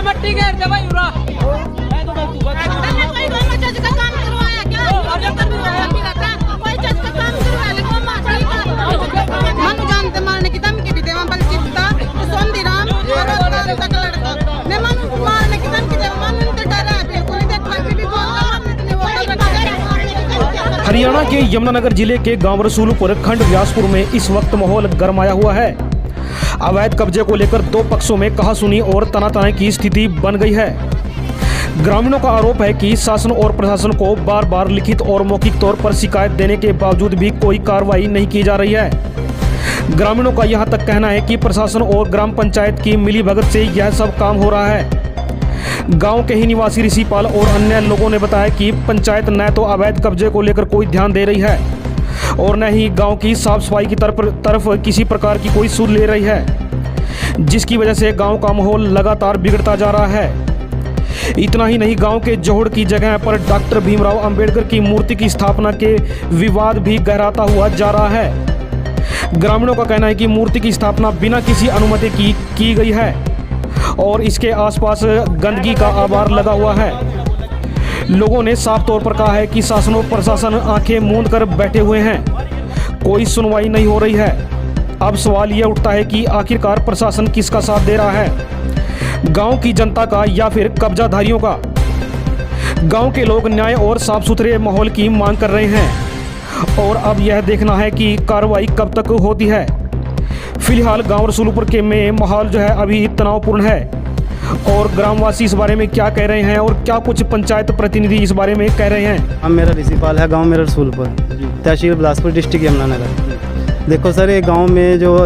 मट्टी घेर दे भाई उरा मैं तो कोई गवर्नमेंट जज का काम करवाया क्या कोई जज का काम करवा ले को माटी का मनु जानते मारने की धमकी भी देवा बल चित्ता सोंदीराम और तक लड़का ने मनु मारने की धमकी दे मनु तो डरा है बिल्कुल नहीं देखला भी बोल हरियाणा के यमुनानगर जिले के गांव रसूलपुर खंड व्यासपुर में इस वक्त माहौल गरमाया हुआ है। अवैध कब्जे को लेकर दो पक्षों में कहासुनी और तनातनी की स्थिति बन गई है। ग्रामीणों का आरोप है कि शासन और प्रशासन को बार बार लिखित और मौखिक तौर पर शिकायत देने के बावजूद भी कोई कार्रवाई नहीं की जा रही है। ग्रामीणों का यहां तक कहना है कि प्रशासन और ग्राम पंचायत की मिलीभगत से यह सब काम हो रहा है। गांव के ही निवासी ऋषिपाल और अन्य लोगों ने बताया कि पंचायत न तो अवैध कब्जे को लेकर कोई ध्यान दे रही है और न ही गांव की साफ सफाई की तरफ किसी प्रकार की कोई सुध ले रही है, जिसकी वजह से गांव का माहौल लगातार बिगड़ता जा रहा है। इतना ही नहीं, गांव के जोहड़ की जगह पर डॉक्टर भीमराव अंबेडकर की मूर्ति की स्थापना के विवाद भी गहराता हुआ जा रहा है। ग्रामीणों का कहना है कि मूर्ति की स्थापना बिना किसी अनुमति की गई है और इसके आसपास गंदगी का आभार लगा हुआ है। लोगों ने साफ तौर पर कहा है कि शासन और प्रशासन आंखें मूंद कर बैठे हुए हैं, कोई सुनवाई नहीं हो रही है। अब सवाल यह उठता है कि आखिरकार प्रशासन किसका साथ दे रहा है, गांव की जनता का या फिर कब्जाधारियों का। गांव के लोग न्याय और साफ सुथरे माहौल की मांग कर रहे हैं और अब यह देखना है कि कार्रवाई कब तक होती है। फिलहाल गांव रसूलपुर के में माहौल जो है अभी तनावपूर्ण है और ग्रामवासी इस बारे में क्या कह रहे हैं और क्या कुछ पंचायत प्रतिनिधि इस बारे में कह रहे हैं। हम मेरा ऋषिपाल है, गांव मेरा रसूलपुर, तहसील बिलासपुर, डिस्ट्रिक्ट यमुनानगर। देखो सर, ये गांव में जो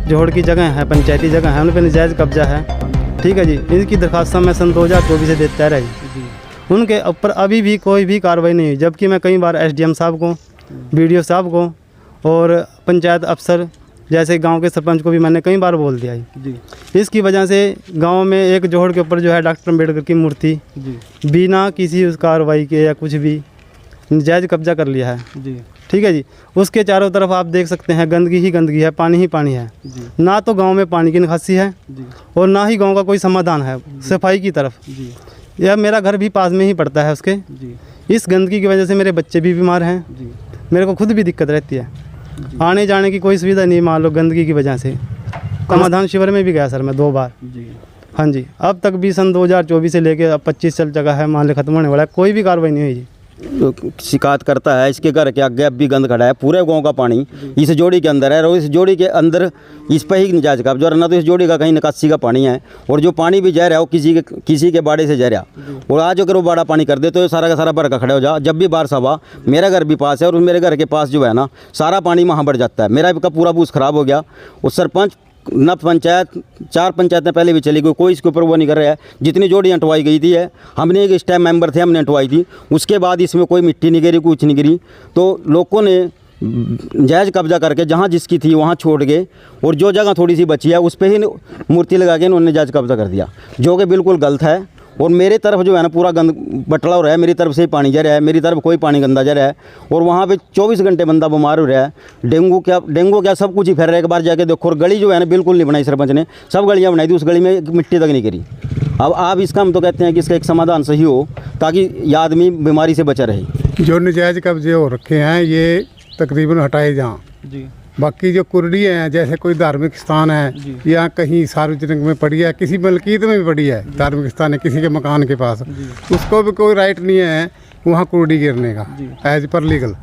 जोहड़ की जगह है, पंचायती जगह है, उन पर नजायज़ कब्जा है। ठीक है जी, इनकी दरख्वास्त मैं सन 2024 से देता रहा। उनके ऊपर अभी भी कोई भी कार्रवाई नहीं हुई, जबकि मैं कई बार SDM साहब को, BDO साहब को और पंचायत अफसर जैसे गांव के सरपंच को भी मैंने कई बार बोल दिया है जी। इसकी वजह से गांव में एक जोहड़ के ऊपर जो है डॉक्टर अम्बेडकर की मूर्ति जी बिना किसी उस कार्रवाई के या कुछ भी जायज़ कब्जा कर लिया है जी। ठीक है जी, उसके चारों तरफ आप देख सकते हैं गंदगी ही गंदगी है, पानी ही पानी है जी। ना तो गांव में पानी की निकासी है जी और ना ही गांव का कोई समाधान है सफाई की तरफ जी। यह मेरा घर भी पास में ही पड़ता है उसके जी। इस गंदगी की वजह से मेरे बच्चे भी बीमार हैं जी। मेरे को खुद भी दिक्कत रहती है, आने जाने की कोई सुविधा नहीं, मान लो गंदगी की वजह से। समाधान शिविर में भी गया सर मैं 2 बार जी। हाँ जी, अब तक भी सन 2024 से लेके अब 25 चल चुका है, मान लो खत्म होने वाला है, कोई भी कार्रवाई नहीं हुई जी। शिकायत करता है, इसके घर के आगे अब भी गंद खड़ा है, पूरे गांव का पानी इस जोड़ी के अंदर है और इस जोड़ी के अंदर इस पर ही नजायज कब्जा और ना तो इस जोड़ी का कहीं निकासी का पानी है और जो पानी भी जहर है वो किसी के बाड़े से जहर है। और आज अगर वो बाड़ा पानी कर दे तो ये सारा का सारा भर का खड़ा हो जा। जब भी बारिश हवा, मेरा घर भी पास है और मेरे घर के पास जो है ना सारा पानी वहाँ बढ़ जाता है। मेरा का पूरा बूझ खराब हो गया। उस सरपंच न पंचायत 4 पंचायतें पहले भी चली गई, कोई इसके ऊपर वो नहीं कर रहा है। जितनी जोड़ी अंटवाई गई थी है, हमने एक स्टाफ मेंबर थे, हमने अंटवाई थी, उसके बाद इसमें कोई मिट्टी नहीं गिरी, कुछ नहीं गिरी। तो लोगों ने जायज़ कब्जा करके जहाँ जिसकी थी वहाँ छोड़ गए और जो जगह थोड़ी सी बची है उस पर ही मूर्ति लगा के उन्होंने जायज़ कब्जा कर दिया, जो कि बिल्कुल गलत है। और मेरे तरफ जो है ना पूरा गंद बटला हो रहा है, मेरी तरफ से ही पानी जा रहा है, मेरी तरफ कोई पानी गंदा जा रहा है और वहाँ पे 24 घंटे बंदा बीमार हो रहा है। डेंगू क्या सब कुछ ही फैल रहा है। एक बार जाके देखो, और गली जो है ना बिल्कुल नहीं बनाई सरपंच ने, सब गलियाँ बनाई थी, उस गली में मिट्टी तक नहीं गिरी। अब आप इसका हम तो कहते हैं कि इसका एक समाधान सही हो ताकि ये आदमी बीमारी से बचा रहे। जो नजायज़ कब्जे हो रखे हैं ये तकरीबन हटाए जाएँ जी। बाकी जो कुर्डी हैं, जैसे कोई धार्मिक स्थान है या कहीं सार्वजनिक में पड़ी है, किसी मलकीत में भी पड़ी है, धार्मिक स्थान है किसी के मकान के पास, उसको भी कोई राइट नहीं है वहाँ कुर्डी गिरने का एज पर लीगल।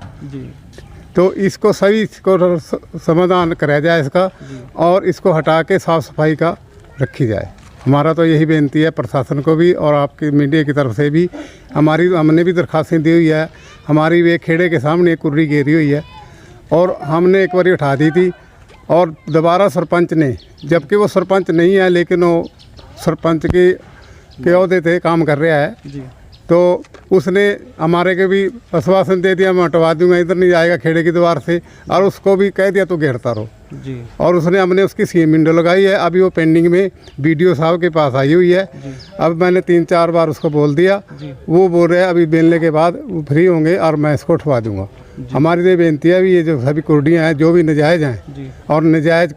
तो इसको सही इसको समाधान कराया जाए इसका और इसको हटा के साफ़ सफाई का रखी जाए। हमारा तो यही बेनती है प्रशासन को भी और आपकी मीडिया की तरफ से भी। हमने भी दरख्वास्तें दी हुई है, हमारी वे खेड़े के सामने एक कुर्री गिरी हुई है और हमने एक बार उठा दी थी और दोबारा सरपंच ने, जबकि वो सरपंच नहीं है लेकिन वो सरपंच के ओहदे थे काम कर रहा है जी। तो उसने हमारे के भी आश्वासन दे दिया, मैं हटवा दूंगा, इधर नहीं जाएगा खेड़े की दीवार से, और उसको भी कह दिया तो घेरता रहो जी। और उसने हमने उसकी सीएम विंडो लगाई है, अभी वो पेंडिंग में BDO साहब के पास आई हुई है। अब मैंने 3-4 बार उसको बोल दिया, वो बोल रहे हैं अभी बेलने के बाद वो फ्री होंगे और मैं इसको उठवा दूंगा। हमारी तो बेनती है भी ये जो सभी कुर्डियाँ हैं जो भी नजायज़ हैं और नजायज़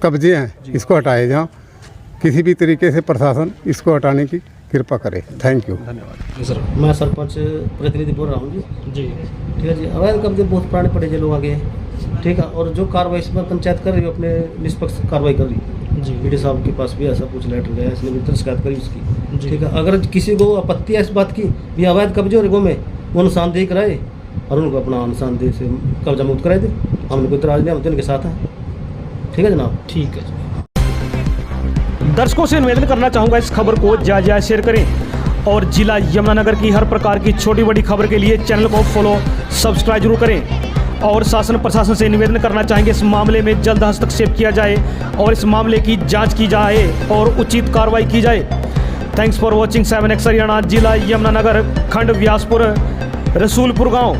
कब्जे हैं इसको हटाए जाओ, किसी भी तरीके से प्रशासन इसको हटाने की कृपा करे। Thank you. मैं सरपंच प्रतिनिधि बोल रहा हूँ जी। ठीक है जी। अवैध कब्जे बहुत पुराने पड़े जो लोग आगे, ठीक है, और जो कार्रवाई इस पर पंचायत कर रही है अपने निष्पक्ष कार्रवाई कर रही है जी। बीडी साहब के पास भी ऐसा कुछ लेटर गया, इसने भी शिकायत करी उसकी, ठीक है। अगर किसी को आपत्ति है इस बात की भी अवैध कब्जे हो रहे में, वो निशानदेही कराए और उनको अपना निशानदेही से कब्जा मुक्त कराए दे। हमने कोई इतराज नहीं, हम तो इनके साथ हैं। ठीक है जनाब। ठीक है। दर्शकों से निवेदन करना चाहूँगा, इस खबर को ज़्यादा शेयर करें और जिला यमुनानगर की हर प्रकार की छोटी बड़ी खबर के लिए चैनल को फॉलो सब्सक्राइब जरूर करें। और शासन प्रशासन से निवेदन करना चाहेंगे इस मामले में जल्द हस्तक्षेप किया जाए और इस मामले की जांच की जाए और उचित कार्रवाई की जाए। Thanks for watching 7X Haryana, जिला यमुनानगर, खंड व्यासपुर, रसूलपुर गाँव।